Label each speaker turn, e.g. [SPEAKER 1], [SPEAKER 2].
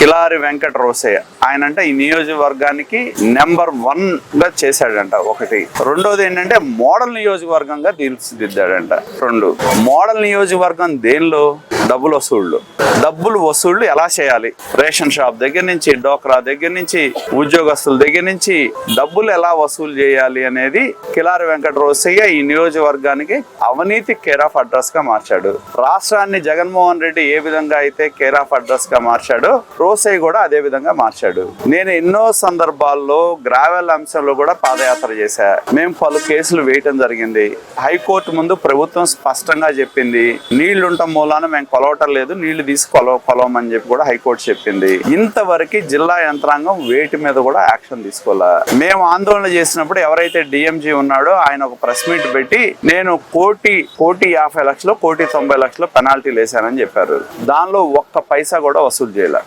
[SPEAKER 1] కిలారి వెంకట రోసయ్య. ఆయన అంటే ఈ నియోజకవర్గానికి నెంబర్ 1 గా చేశాడంట. ఒకటి. రెండోది ఏంటంటే మోడల్ నియోజకవర్గంగా తీర్చిదిద్దాడంట. 2 మోడల్ నియోజకవర్గం దేనిలో? డబ్బులు వసూళ్లు ఎలా చేయాలి, రేషన్ షాప్ దగ్గర నుంచి, డోక్రా దగ్గర నుంచి, ఉద్యోగస్తుల దగ్గర నుంచి డబ్బులు ఎలా వసూలు చేయాలి అనేది కిలారి వెంకట రోసయ్య ఈ నియోజకవర్గానికి అవినీతి కేర్ ఆఫ్ అడ్రస్ గా మార్చాడు. రాష్ట్రాన్ని జగన్మోహన్ రెడ్డి ఏ విధంగా అయితే కేర్ ఆఫ్ అడ్రస్ గా మార్చాడో రోసయ్య కూడా అదే విధంగా మార్చాడు. నేను ఎన్నో సందర్భాల్లో గ్రావెల్ అంశంలో కూడా పాదయాత్ర చేశా. మేము పలు కేసులు వేయటం జరిగింది. హైకోర్టు ముందు ప్రభుత్వం స్పష్టంగా చెప్పింది, నీళ్లుంటం మూలాన మేము కొలవటం లేదు, నీళ్లు తీసి కొలవమని చెప్పి కూడా హైకోర్టు చెప్పింది. ఇంతవరకు జిల్లా యంత్రాంగం వేటి మీద కూడా యాక్షన్ తీసుకోలే. మేము ఆందోళన చేసినప్పుడు ఎవరైతే డిఎంజీ ఉన్నాడో ఆయన ఒక ప్రెస్ మీట్ పెట్టి నేను 1,50,00,000 1,90,00,000 పెనాల్టీలు వేశానని చెప్పారు. దానిలో ఒక్క పైసా కూడా వసూలు చేయలే.